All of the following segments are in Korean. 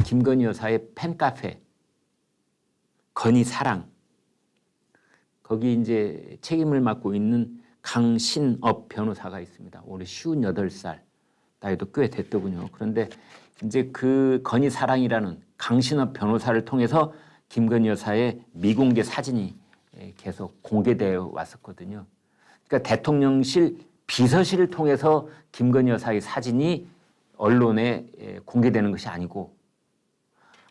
김건희 여사의 팬카페 건희 사랑, 거기 이제 책임을 맡고 있는 강신업 변호사가 있습니다. 올해 58살, 나이도 꽤 됐더군요. 그런데 이제 그 건희 사랑이라는 강신업 변호사를 통해서 김건희 여사의 미공개 사진이 계속 공개되어 왔었거든요. 그러니까 대통령실 비서실을 통해서 김건희 여사의 사진이 언론에 공개되는 것이 아니고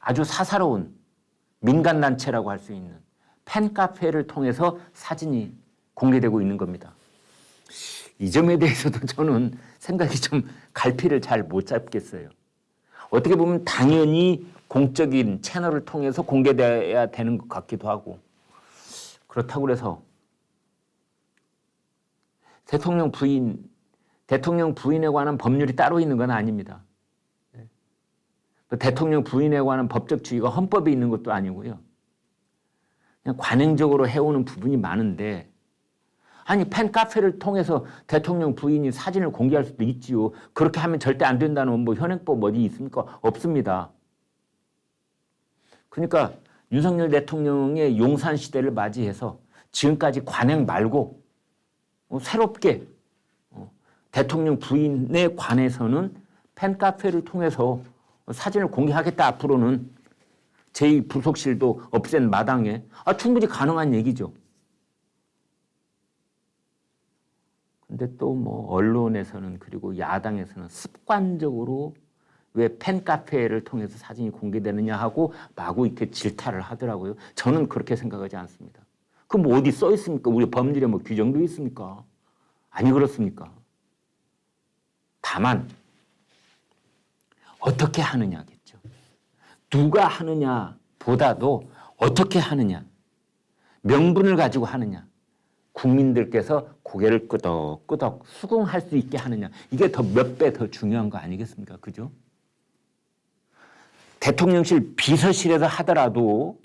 아주 사사로운 민간단체라고 할 수 있는 팬카페를 통해서 사진이 공개되고 있는 겁니다. 이 점에 대해서도 저는 생각이 좀 갈피를 잘 못 잡겠어요. 어떻게 보면 당연히 공적인 채널을 통해서 공개돼야 되는 것 같기도 하고, 그렇다고 해서 대통령 부인에 관한 법률이 따로 있는 건 아닙니다. 대통령 부인에 관한 법적 지위가 헌법에 있는 것도 아니고요. 그냥 관행적으로 해오는 부분이 많은데, 아니 팬카페를 통해서 대통령 부인이 사진을 공개할 수도 있지요. 그렇게 하면 절대 안 된다는 뭐 현행법 어디 있습니까? 없습니다. 그러니까 윤석열 대통령의 용산 시대를 맞이해서 지금까지 관행 말고 새롭게 대통령 부인에 관해서는 팬카페를 통해서 사진을 공개하겠다. 앞으로는 제2부속실도 없앤 마당에 충분히 가능한 얘기죠. 근데 또 뭐 언론에서는 그리고 야당에서는 습관적으로 왜 팬카페를 통해서 사진이 공개되느냐 하고 마구 이렇게 질타를 하더라고요. 저는 그렇게 생각하지 않습니다. 그럼 뭐 어디 써 있습니까? 우리 법률에 뭐 규정도 있습니까? 아니 그렇습니까? 다만 어떻게 하느냐겠죠. 누가 하느냐보다도 어떻게 하느냐, 명분을 가지고 하느냐, 국민들께서 고개를 끄덕끄덕 수긍할 수 있게 하느냐, 이게 더 몇 배 더 중요한 거 아니겠습니까? 그죠? 대통령실 비서실에서 하더라도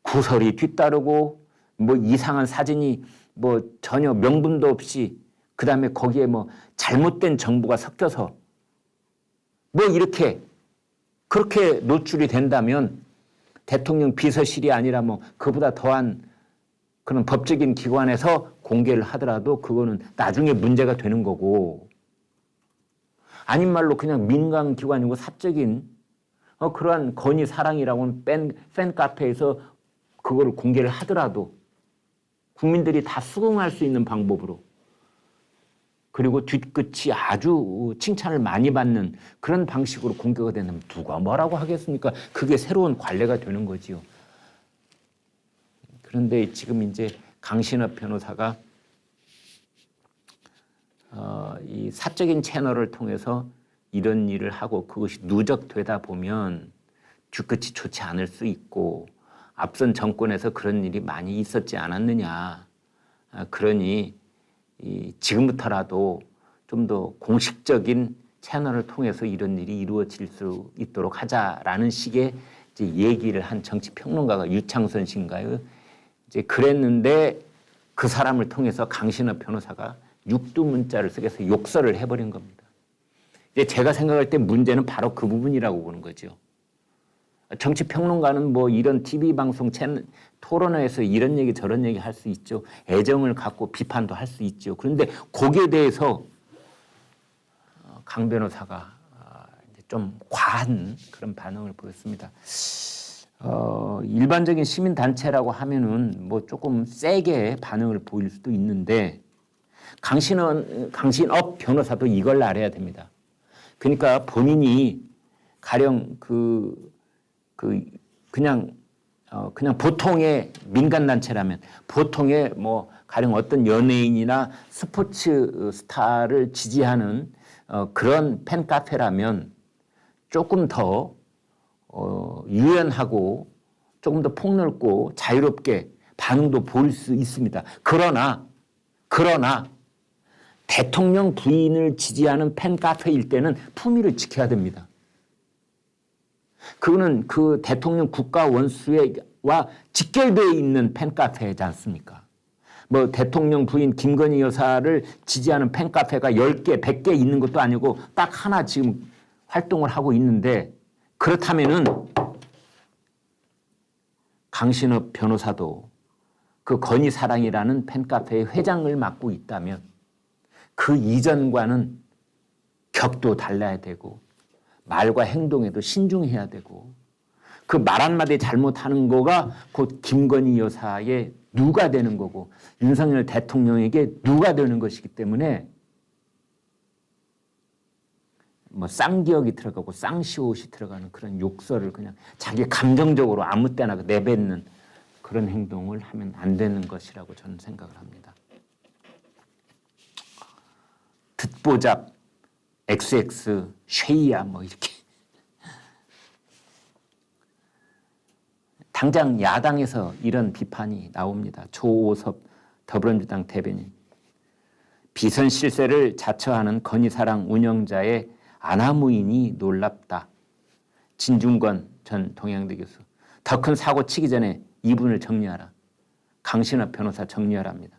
구설이 뒤따르고 뭐 이상한 사진이 뭐 전혀 명분도 없이, 그 다음에 거기에 뭐 잘못된 정보가 섞여서 뭐 이렇게 그렇게 노출이 된다면 대통령 비서실이 아니라 뭐 그보다 더한 그런 법적인 기관에서 공개를 하더라도 그거는 나중에 문제가 되는 거고, 아닌 말로 그냥 민간기관이고 사적인 그러한 건희 사랑이라고 하는 팬카페에서 그거를 공개를 하더라도 국민들이 다 수긍할 수 있는 방법으로, 그리고 뒤끝이 아주 칭찬을 많이 받는 그런 방식으로 공개가 되면 누가 뭐라고 하겠습니까? 그게 새로운 관례가 되는 거지요. 그런데 지금 이제 강신업 변호사가 이 사적인 채널을 통해서 이런 일을 하고 그것이 누적되다 보면 뒤끝이 좋지 않을 수 있고, 앞선 정권에서 그런 일이 많이 있었지 않았느냐. 그러니 지금부터라도 좀 더 공식적인 채널을 통해서 이런 일이 이루어질 수 있도록 하자라는 식의 이제 얘기를 한 정치평론가가 유창선 씨인가요? 이제 그랬는데 그 사람을 통해서 강신업 변호사가 육두문자를 쓰게서 욕설을 해버린 겁니다. 이제 제가 생각할 때 문제는 바로 그 부분이라고 보는 거죠. 정치평론가는 뭐 이런 TV방송 토론회에서 이런 얘기 저런 얘기 할 수 있죠. 애정을 갖고 비판도 할 수 있죠. 그런데 거기에 대해서 강 변호사가 좀 과한 그런 반응을 보였습니다. 일반적인 시민단체라고 하면은 뭐 조금 세게 반응을 보일 수도 있는데 강신업 변호사도 이걸 알아야 됩니다. 그러니까 본인이 가령 그냥 보통의 민간단체라면, 보통의 뭐 가령 어떤 연예인이나 스포츠 스타를 지지하는 그런 팬카페라면 조금 더 유연하고 조금 더 폭넓고 자유롭게 반응도 보일 수 있습니다. 그러나 대통령 부인을 지지하는 팬카페일 때는 품위를 지켜야 됩니다. 그거는 그 대통령 국가 원수와 직결되어 있는 팬카페이지 않습니까? 뭐 대통령 부인 김건희 여사를 지지하는 팬카페가 10개, 100개 있는 것도 아니고 딱 하나 지금 활동을 하고 있는데 그렇다면은 강신업 변호사도 그 건희사랑이라는 팬카페의 회장을 맡고 있다면 그 이전과는 격도 달라야 되고 말과 행동에도 신중해야 되고 그 말 한마디 잘못하는 거가 곧 김건희 여사의 누가 되는 거고 윤석열 대통령에게 누가 되는 것이기 때문에 뭐 쌍기역이 들어가고 쌍시옷이 들어가는 그런 욕설을 그냥 자기 감정적으로 아무 때나 내뱉는 그런 행동을 하면 안 되는 것이라고 저는 생각을 합니다. 듣보잡 XX 쉐이야 뭐 이렇게 당장 야당에서 이런 비판이 나옵니다. 조오섭 더불어민주당 대변인. 비선 실세를 자처하는 건희사랑 운영자의 아나무인이 놀랍다. 진중권 전 동양대 교수. 더 큰 사고 치기 전에 이분을 정리하라. 강신업 변호사 정리하랍니다.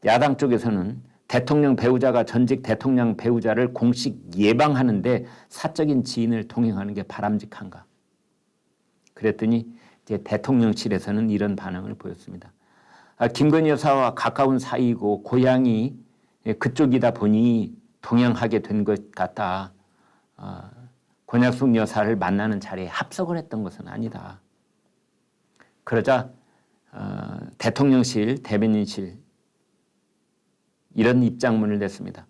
야당 쪽에서는 대통령 배우자가 전직 대통령 배우자를 공식 예방하는데 사적인 지인을 동행하는 게 바람직한가? 그랬더니 이제 대통령실에서는 이런 반응을 보였습니다. 김건희 여사와 가까운 사이고 고향이 그쪽이다 보니 동행하게 된 것 같다. 권як숙 여사를 만나는 자리에 합석을 했던 것은 아니다. 그러자 대통령실, 대변인실 이런 입장문을 냈습니다.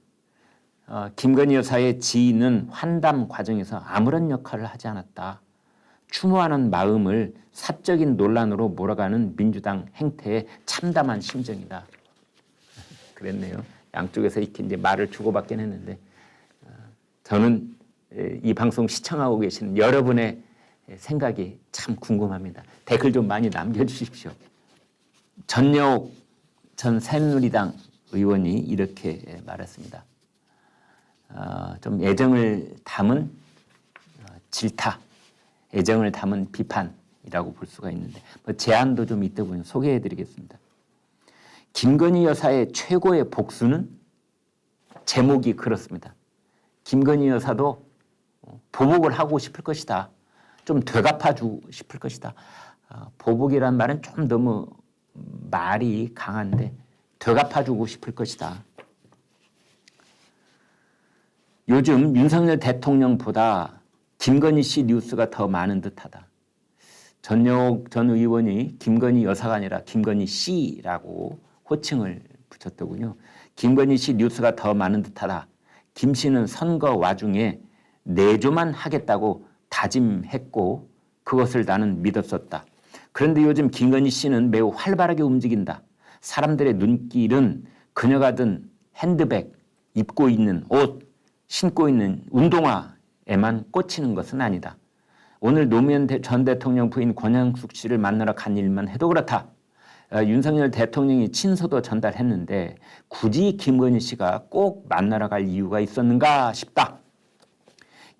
김건희 여사의 지인은 환담 과정에서 아무런 역할을 하지 않았다. 추모하는 마음을 사적인 논란으로 몰아가는 민주당 행태에 참담한 심정이다. 그랬네요. 양쪽에서 이렇게 이제 말을 주고받긴 했는데 저는 이 방송 시청하고 계시는 여러분의 생각이 참 궁금합니다. 댓글 좀 많이 남겨주십시오. 전여옥 전 새누리당 의원이 이렇게 말했습니다. 좀 애정을 담은 질타, 애정을 담은 비판이라고 볼 수가 있는데 뭐 제안도 좀 이따 보면 소개해드리겠습니다. 김건희 여사의 최고의 복수는 제목이 그렇습니다. 김건희 여사도 보복을 하고 싶을 것이다. 좀 되갚아주고 싶을 것이다. 보복이란 말은 좀 너무 말이 강한데 되갚아주고 싶을 것이다. 요즘 윤석열 대통령보다 김건희 씨 뉴스가 더 많은 듯하다. 전여옥 전 의원이 김건희 여사가 아니라 김건희 씨라고 호칭을 붙였더군요. 김건희 씨 뉴스가 더 많은 듯하다. 김 씨는 선거 와중에 내조만 하겠다고 다짐했고 그것을 나는 믿었었다. 그런데 요즘 김건희 씨는 매우 활발하게 움직인다. 사람들의 눈길은 그녀가 든 핸드백, 입고 있는 옷, 신고 있는 운동화에만 꽂히는 것은 아니다. 오늘 노무현 전 대통령 부인 권양숙 씨를 만나러 간 일만 해도 그렇다. 윤석열 대통령이 친서도 전달했는데 굳이 김건희 씨가 꼭 만나러 갈 이유가 있었는가 싶다.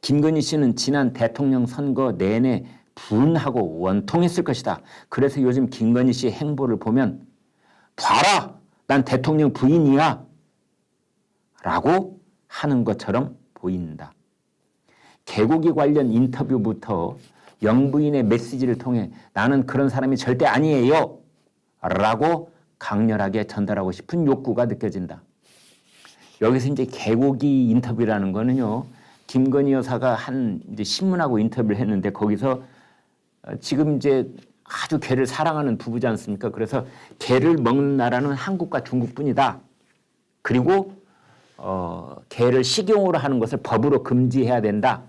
김건희 씨는 지난 대통령 선거 내내 분하고 원통했을 것이다. 그래서 요즘 김건희 씨의 행보를 보면 봐라! 난 대통령 부인이야! 라고 하는 것처럼 보인다. 개고기 관련 인터뷰부터 영부인의 메시지를 통해 나는 그런 사람이 절대 아니에요! 라고 강렬하게 전달하고 싶은 욕구가 느껴진다. 여기서 이제 개고기 인터뷰라는 거는요, 김건희 여사가 한 이제 신문하고 인터뷰를 했는데 거기서 지금 이제 아주 개를 사랑하는 부부지 않습니까? 그래서 개를 먹는 나라는 한국과 중국뿐이다. 그리고 개를 식용으로 하는 것을 법으로 금지해야 된다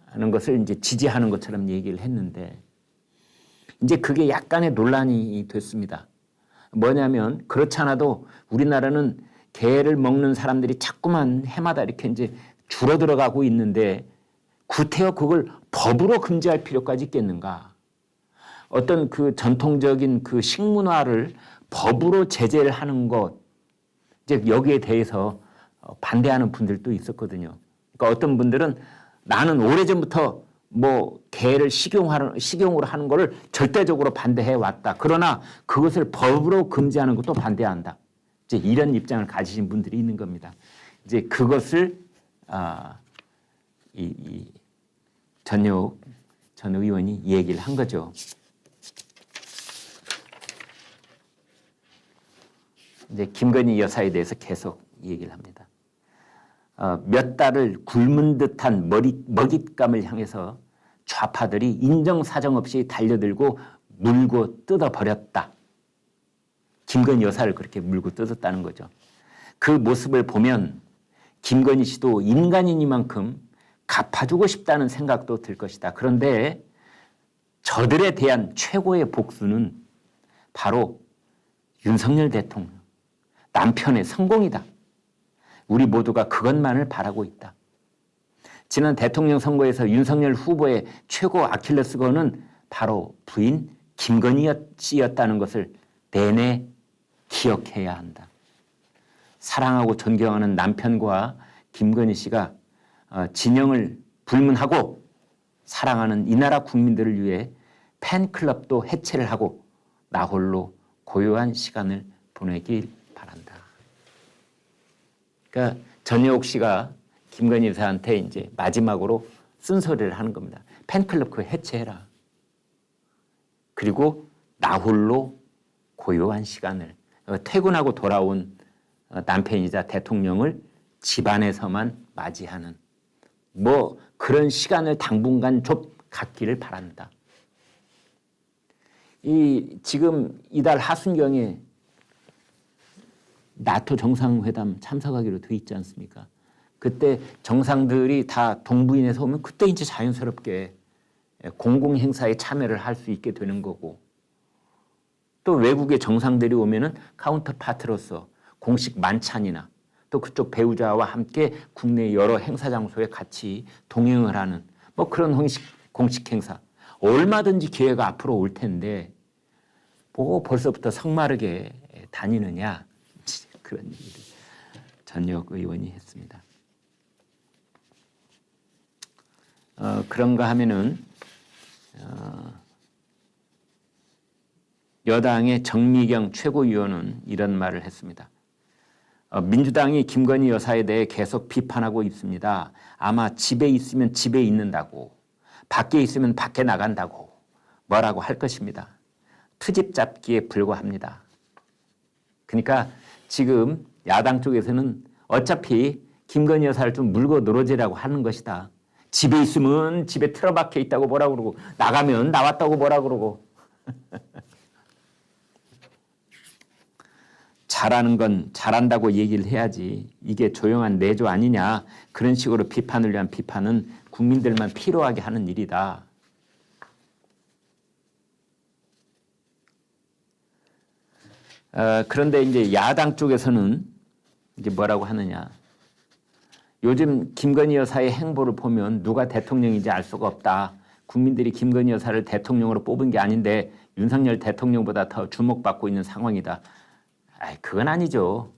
하는 것을 이제 지지하는 것처럼 얘기를 했는데 이제 그게 약간의 논란이 됐습니다. 뭐냐면 그렇지 않아도 우리나라는 개를 먹는 사람들이 자꾸만 해마다 이렇게 이제 줄어들어가고 있는데 구태여 그걸 법으로 금지할 필요까지 있겠는가? 어떤 그 전통적인 그 식문화를 법으로 제재를 하는 것, 이제 여기에 대해서 반대하는 분들도 있었거든요. 그러니까 어떤 분들은 나는 오래전부터 뭐 개를 식용으로 하는 거를 절대적으로 반대해 왔다. 그러나 그것을 법으로 금지하는 것도 반대한다. 이제 이런 입장을 가지신 분들이 있는 겁니다. 이제 그것을 이 전효옥 전 의원이 얘기를 한 거죠. 이제 김건희 여사에 대해서 계속 얘기를 합니다. 몇 달을 굶은 듯한 먹잇감을 향해서 좌파들이 인정사정 없이 달려들고 물고 뜯어버렸다. 김건희 여사를 그렇게 물고 뜯었다는 거죠. 그 모습을 보면 김건희 씨도 인간이니만큼 갚아주고 싶다는 생각도 들 것이다. 그런데 저들에 대한 최고의 복수는 바로 윤석열 대통령, 남편의 성공이다. 우리 모두가 그것만을 바라고 있다. 지난 대통령 선거에서 윤석열 후보의 최고 아킬레스건은 바로 부인 김건희 씨였다는 것을 내내 기억해야 한다. 사랑하고 존경하는 남편과 김건희 씨가 진영을 불문하고 사랑하는 이 나라 국민들을 위해 팬클럽도 해체를 하고 나 홀로 고요한 시간을 보내길 바란다. 그러니까 전효옥 씨가 김건희 여사한테 이제 마지막으로 쓴소리를 하는 겁니다. 팬클럽 그거 해체해라. 그리고 나 홀로 고요한 시간을 퇴근하고 돌아온 남편이자 대통령을 집안에서만 맞이하는 뭐 그런 시간을 당분간 좀 갖기를 바란다. 지금 이달 하순경에 나토 정상회담 참석하기로 돼 있지 않습니까? 그때 정상들이 다 동부인에서 오면 그때 이제 자연스럽게 공공행사에 참여를 할 수 있게 되는 거고, 또 외국의 정상들이 오면은 카운터파트로서 공식 만찬이나 또 그쪽 배우자와 함께 국내 여러 행사 장소에 같이 동행을 하는 뭐 그런 공식 행사 얼마든지 기회가 앞으로 올 텐데 뭐 벌써부터 성마르게 다니느냐, 그런 얘기를 전효옥 의원이 했습니다. 그런가 하면은 여당의 정미경 최고위원은 이런 말을 했습니다. 민주당이 김건희 여사에 대해 계속 비판하고 있습니다. 아마 집에 있으면 집에 있는다고, 밖에 있으면 밖에 나간다고 뭐라고 할 것입니다. 트집 잡기에 불과합니다. 그러니까 지금 야당 쪽에서는 어차피 김건희 여사를 좀 물고 늘어지라고 하는 것이다. 집에 있으면 집에 틀어박혀 있다고 뭐라 그러고 나가면 나왔다고 뭐라 그러고 잘하는 건 잘한다고 얘기를 해야지 이게 조용한 내조 아니냐, 그런 식으로 비판을 위한 비판은 국민들만 필요하게 하는 일이다. 그런데 이제 야당 쪽에서는 이제 뭐라고 하느냐, 요즘 김건희 여사의 행보를 보면 누가 대통령인지 알 수가 없다. 국민들이 김건희 여사를 대통령으로 뽑은 게 아닌데 윤석열 대통령보다 더 주목받고 있는 상황이다. 그건 아니죠.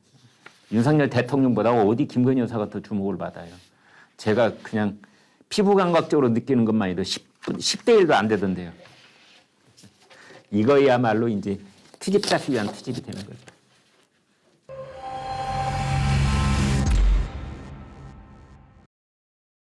윤석열 대통령보다 어디 김건희 여사가 더 주목을 받아요. 제가 그냥 피부 감각적으로 느끼는 것만 해도 10대 1도 안 되던데요. 이거야말로 이제 트집 잡기 위한 트집이 되는 거죠.